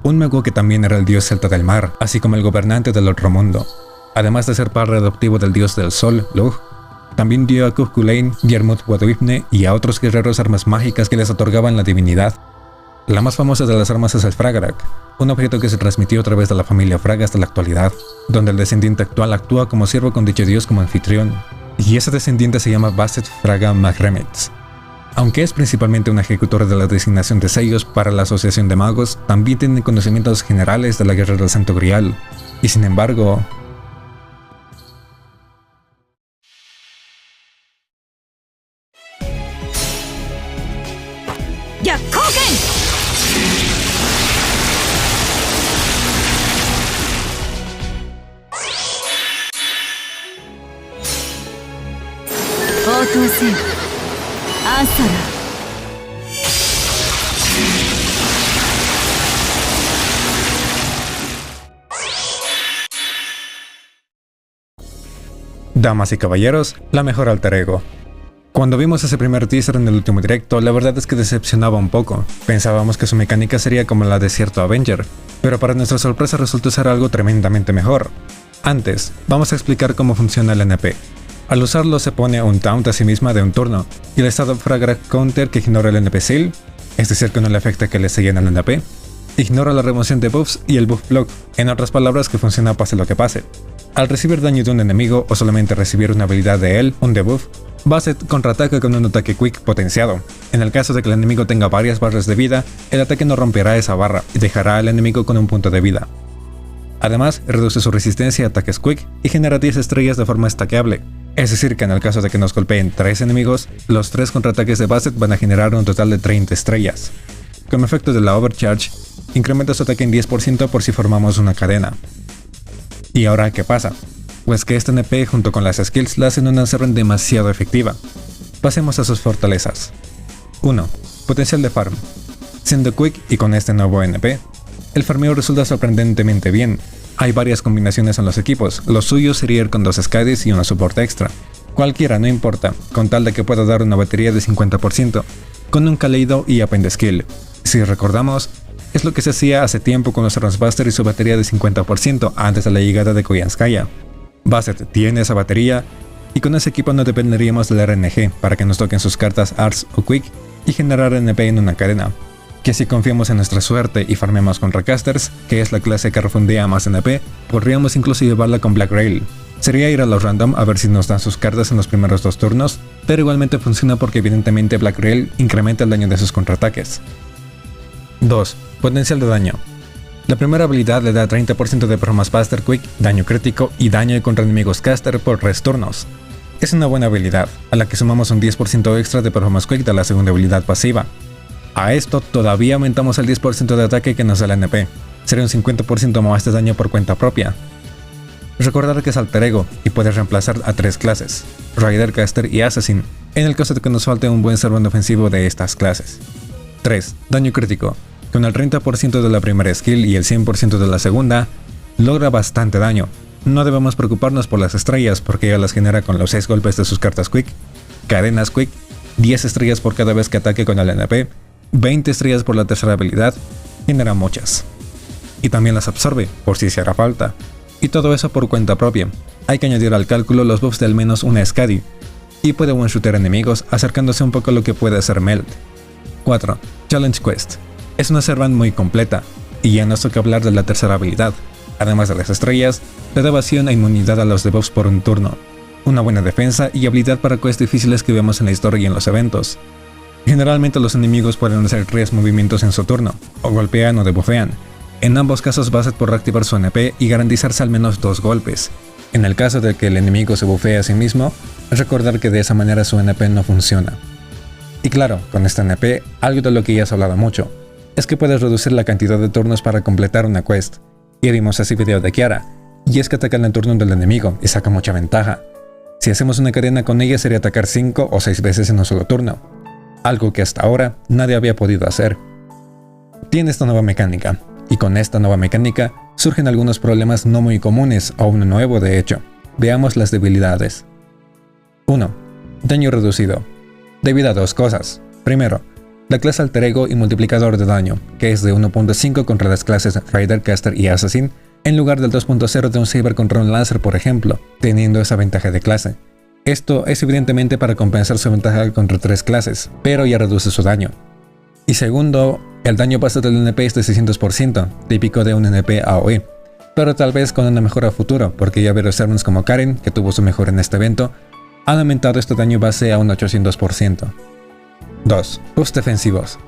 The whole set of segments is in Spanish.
un mago que también era el dios celta del mar, así como el gobernante del otro mundo. Además de ser padre adoptivo del dios del sol, Lugh, también dio a Cuchulainn, Diarmuid Guadwifne y a otros guerreros armas mágicas que les otorgaban la divinidad. La más famosa de las armas es el Fragarach, un objeto que se transmitió a través de la familia Fraga hasta la actualidad, donde el descendiente actual actúa como siervo con dicho dios como anfitrión, y ese descendiente se llama Basset Fraga Magremetz. Aunque es principalmente un ejecutor de la designación de sellos para la Asociación de Magos, también tiene conocimientos generales de la Guerra del Santo Grial, y sin embargo... ¡Ya, Koken! Otose, Asara. Damas y caballeros, la mejor alter ego. Cuando vimos ese primer teaser en el último directo, la verdad es que decepcionaba un poco. Pensábamos que su mecánica sería como la de cierto Avenger, pero para nuestra sorpresa resultó ser algo tremendamente mejor. Antes, vamos a explicar cómo funciona el NP. Al usarlo se pone un taunt a sí misma de un turno, y el estado Fragarach Counter que ignora el NP Seal, es decir que no le afecta que le siguen al NP, ignora la remoción de buffs y el buff block, en otras palabras que funciona pase lo que pase. Al recibir daño de un enemigo o solamente recibir una habilidad de él, un debuff, Basset contraataca con un ataque quick potenciado. En el caso de que el enemigo tenga varias barras de vida, el ataque no romperá esa barra y dejará al enemigo con un punto de vida. Además, reduce su resistencia a ataques quick y genera 10 estrellas de forma stackeable. Es decir que en el caso de que nos golpeen 3 enemigos, los 3 contraataques de Basset van a generar un total de 30 estrellas. Como efecto de la Overcharge, incrementa su ataque en 10% por si formamos una cadena. ¿Y ahora qué pasa? Pues que este NP junto con las skills la hacen una Servant demasiado efectiva. Pasemos a sus fortalezas. 1. Potencial de farm. Siendo quick y con este nuevo NP, el farmeo resulta sorprendentemente bien. Hay varias combinaciones en los equipos, lo suyo sería ir con 2 Skadis y una support extra. Cualquiera, no importa, con tal de que pueda dar una batería de 50%, con un Kaleido y Append Skill. Si recordamos, es lo que se hacía hace tiempo con los Armsbuster y su batería de 50% antes de la llegada de Koyanskaya. Basset tiene esa batería, y con ese equipo no dependeríamos del RNG para que nos toquen sus cartas Arts o Quick y generar NP en una cadena. Que si confiamos en nuestra suerte y farmemos contra casters, que es la clase que refundea más NP, podríamos incluso llevarla con Black Rail. Sería ir a los random a ver si nos dan sus cartas en los primeros 2 turnos, pero igualmente funciona porque evidentemente Black Rail incrementa el daño de sus contraataques. 2. Potencial de daño. La primera habilidad le da 30% de Performance Buster Quick, daño crítico y daño contra enemigos caster por 3 turnos. Es una buena habilidad, a la que sumamos un 10% extra de Performance Quick de la segunda habilidad pasiva. A esto todavía aumentamos el 10% de ataque que nos da la NP, sería un 50% más de daño por cuenta propia. Recordar que es alter ego y puede reemplazar a 3 clases, Rider, Caster y Assassin, en el caso de que nos falte un buen servant ofensivo de estas clases. 3. Daño crítico. Con el 30% de la primera skill y el 100% de la segunda, logra bastante daño. No debemos preocuparnos por las estrellas porque ella las genera con los 6 golpes de sus cartas Quick, cadenas Quick, 10 estrellas por cada vez que ataque con el NP, 20 estrellas por la tercera habilidad, genera muchas. Y también las absorbe, por si se hará falta. Y todo eso por cuenta propia. Hay que añadir al cálculo los buffs de al menos una Skadi, y puede one-shooter enemigos acercándose un poco a lo que puede hacer Melt. 4. Challenge Quest. Es una servant muy completa, y ya no toca hablar de la tercera habilidad. Además de las estrellas, le da evasión e inmunidad a los debuffs por un turno, una buena defensa y habilidad para quests difíciles que vemos en la historia y en los eventos. Generalmente los enemigos pueden hacer 3 movimientos en su turno, o golpean o debuffean. En ambos casos Basset podrá activar su NP y garantizarse al menos 2 golpes. En el caso de que el enemigo se buffee a sí mismo, recordar que de esa manera su NP no funciona. Y claro, con este NP, algo de lo que ya has hablado mucho, es que puedes reducir la cantidad de turnos para completar una quest. Y vimos ese video de Kiara, y es que ataca en el turno del enemigo y saca mucha ventaja. Si hacemos una cadena con ella sería atacar 5 o 6 veces en un solo turno, algo que hasta ahora nadie había podido hacer. Tiene esta nueva mecánica, y con esta nueva mecánica surgen algunos problemas no muy comunes, o uno nuevo de hecho. Veamos las debilidades. 1. Daño reducido. Debido a 2 cosas. Primero, La clase alter ego y multiplicador de daño, que es de 1.5 contra las clases Rider, Caster y Assassin, en lugar del 2.0 de un Saber contra un Lancer, por ejemplo, teniendo esa ventaja de clase. Esto es evidentemente para compensar su ventaja contra 3 clases, pero ya reduce su daño. Y segundo, el daño base del NP es de 600%, típico de un NP AOE, pero tal vez con una mejora a futuro, porque ya varios servants como Karen, que tuvo su mejora en este evento, han aumentado este daño base a un 800%. 2. Buffs defensivos.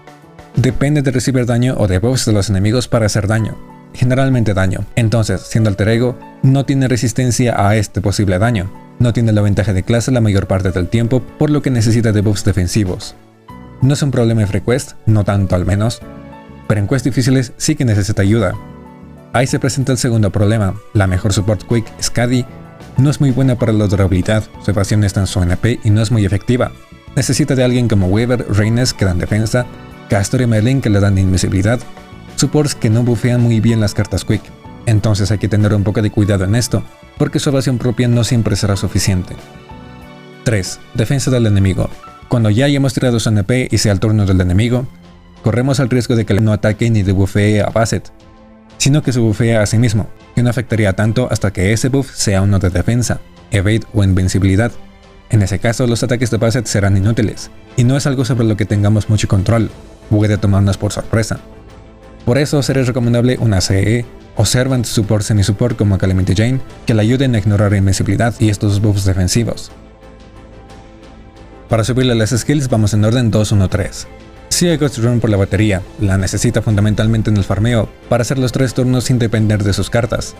Depende de recibir daño o de buffs de los enemigos para hacer daño. Generalmente daño. Entonces, siendo alter ego, no tiene resistencia a este posible daño. No tiene la ventaja de clase la mayor parte del tiempo, por lo que necesita de buffs defensivos. No es un problema en free quest, no tanto al menos, pero en quests difíciles sí que necesita ayuda. Ahí se presenta el segundo problema. La mejor support quick, Skadi, no es muy buena para la durabilidad, su evasión está en su NP y no es muy efectiva. Necesita de alguien como Weaver, Reynes que dan defensa, Castor y Merlin que le dan invisibilidad, supports que no buffean muy bien las cartas quick. Entonces hay que tener un poco de cuidado en esto, porque su evasión propia no siempre será suficiente. 3. Defensa del enemigo. Cuando ya hayamos tirado su NP y sea el turno del enemigo, corremos el riesgo de que no ataque ni debuffee a Basset, sino que se buffee a sí mismo, que no afectaría tanto hasta que ese buff sea uno de defensa, evade o invencibilidad. En ese caso los ataques de Basset serán inútiles, y no es algo sobre lo que tengamos mucho control, puede tomarnos por sorpresa. Por eso será recomendable una CE o Servant Support Semi-Support como Calamity Jane que le ayuden a ignorar invencibilidad y estos buffs defensivos. Para subirle las skills vamos en orden 2-1-3. Sigue Ghost Rune por la batería, la necesita fundamentalmente en el farmeo para hacer los 3 turnos sin depender de sus cartas.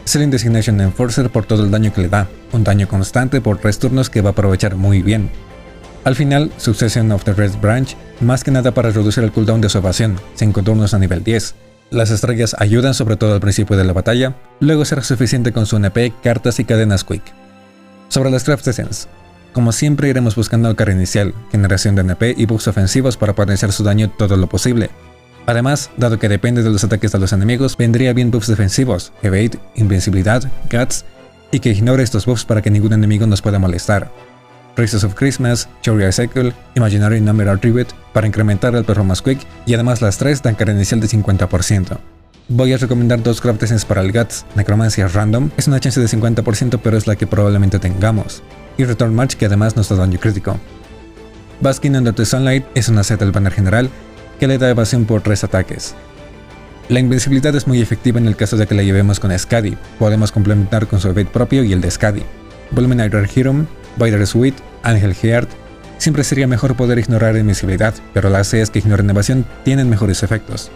Selling Designation Enforcer por todo el daño que le da, un daño constante por 3 turnos que va a aprovechar muy bien. Al final, Succession of the Red Branch, más que nada para reducir el cooldown de su evasión, 5 turnos a nivel 10. Las estrellas ayudan sobre todo al principio de la batalla, luego será suficiente con su NP, cartas y cadenas quick. Sobre las Craft Essence. Como siempre iremos buscando el carry inicial, generación de NP y buffs ofensivos para potenciar su daño todo lo posible. Además, dado que depende de los ataques de los enemigos, vendría bien buffs defensivos, evade, invencibilidad, guts, y que ignore estos buffs para que ningún enemigo nos pueda molestar. Races of Christmas, Cherry Cycle, Imaginary Number Attribute para incrementar el performance quick y además las 3 dan carry inicial de 50%. Voy a recomendar 2 Craft Essence para el Guts, Necromancia Random, es una chance de 50% pero es la que probablemente tengamos. Y Return March que además nos da daño crítico. Basking Under the Sunlight es una set del banner general que le da evasión por 3 ataques. La invencibilidad es muy efectiva en el caso de que la llevemos con Skadi, podemos complementar con su evade propio y el de Skadi. Vulminator Hero, Vider Sweet, Angel Heart, siempre sería mejor poder ignorar invencibilidad, pero las CEs que ignoran evasión tienen mejores efectos.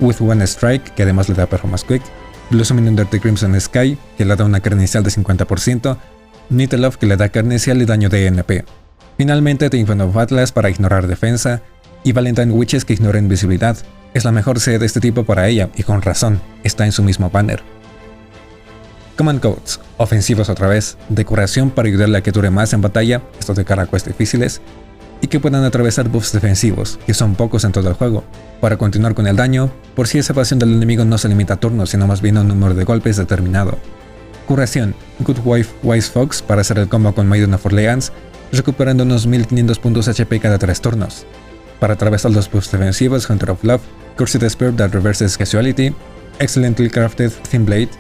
With One Strike, que además le da performance quick, Blossoming Under the Crimson Sky, que le da una carga inicial de 50%, Nittelov que le da carga inicial y daño de NP. Finalmente The Infant of Atlas para ignorar defensa, y Valentine Witches que ignora invisibilidad. Es la mejor CE de este tipo para ella, y con razón, está en su mismo banner. Command Codes, ofensivos otra vez, de curación para ayudarle a que dure más en batalla, esto de cara a quests difíciles, y que puedan atravesar buffs defensivos, que son pocos en todo el juego, para continuar con el daño, por si esa evasión del enemigo no se limita a turnos, sino más bien a un número de golpes determinado. Curación, Good Wife Wise Fox para hacer el combo con Maiden of Orleans, recuperando unos 1500 puntos HP cada 3 turnos. Para atravesar los buffs defensivos, Hunter of Love, Cursed Spirit that reverses Casuality, Excellently Crafted Thin Blade,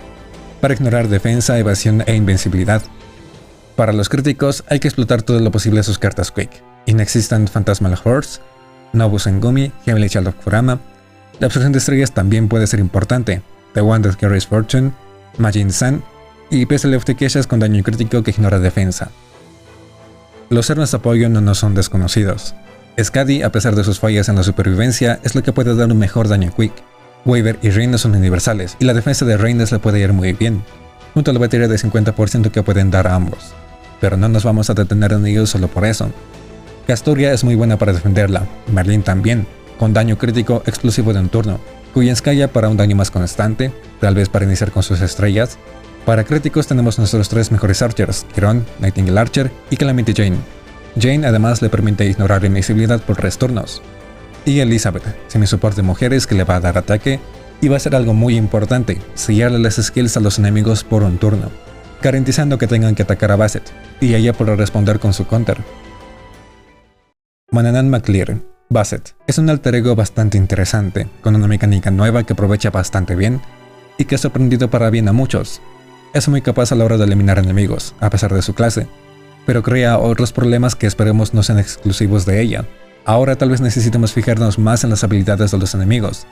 para ignorar defensa, evasión e invencibilidad. Para los críticos hay que explotar todo lo posible de sus cartas quick. Inexistent Phantasmal Horse, Nobus Engumi, Heavenly Child of Kurama. La absorción de estrellas también puede ser importante, The One That Carries Fortune, Majin Sun y Pestle of the Keshas con daño crítico que ignora defensa. Los servants de apoyo no nos son desconocidos. Skadi, a pesar de sus fallas en la supervivencia, es lo que puede dar un mejor daño quick. Weaver y Reina son universales, y la defensa de Reina le puede ir muy bien, junto a la batería de 50% que pueden dar a ambos. Pero no nos vamos a detener en ellos solo por eso. Castoria es muy buena para defenderla, Merlin también, con daño crítico explosivo de un turno, Kuyenskaya para un daño más constante, tal vez para iniciar con sus estrellas. Para críticos tenemos nuestros 3 mejores archers, Chiron, Nightingale Archer y Calamity Jane. Jane además le permite ignorar invisibilidad por 3 turnos. Y Elizabeth, semi-support de mujeres que le va a dar ataque y va a ser algo muy importante, sellarle las skills a los enemigos por un turno, garantizando que tengan que atacar a Basset, y ella podrá responder con su counter. Mananan McClear, Basset es un alter ego bastante interesante, con una mecánica nueva que aprovecha bastante bien y que ha sorprendido para bien a muchos. Es muy capaz a la hora de eliminar enemigos, a pesar de su clase, pero crea otros problemas que esperemos no sean exclusivos de ella. Ahora tal vez necesitemos fijarnos más en las habilidades de los enemigos,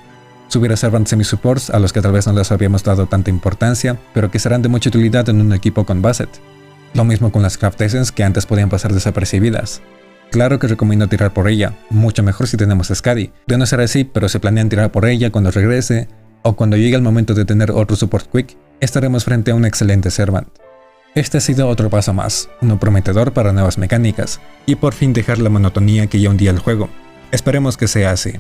subir a Servant Semi-Supports a los que tal vez no les habíamos dado tanta importancia, pero que serán de mucha utilidad en un equipo con Basset. Lo mismo con las Craft Essence que antes podían pasar desapercibidas. Claro que recomiendo tirar por ella, mucho mejor si tenemos Skadi. De no ser así, pero se planean tirar por ella cuando regrese, o cuando llegue el momento de tener otro Support Quick, estaremos frente a un excelente Servant. Este ha sido otro paso más, uno prometedor para nuevas mecánicas, y por fin dejar la monotonía que ya hundía el juego. Esperemos que sea así.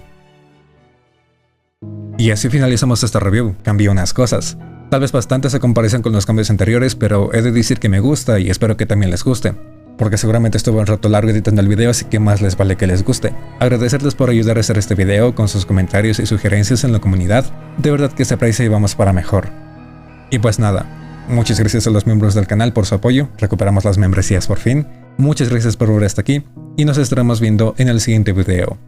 Y así finalizamos esta review, cambié unas cosas. Tal vez bastantes se comparecen con los cambios anteriores, pero he de decir que me gusta y espero que también les guste, porque seguramente estuve un rato largo editando el video, así que más les vale que les guste. Agradecerles por ayudar a hacer este video con sus comentarios y sugerencias en la comunidad, de verdad que se aprecia y vamos para mejor. Y pues nada, muchas gracias a los miembros del canal por su apoyo, recuperamos las membresías por fin, muchas gracias por ver hasta aquí y nos estaremos viendo en el siguiente video.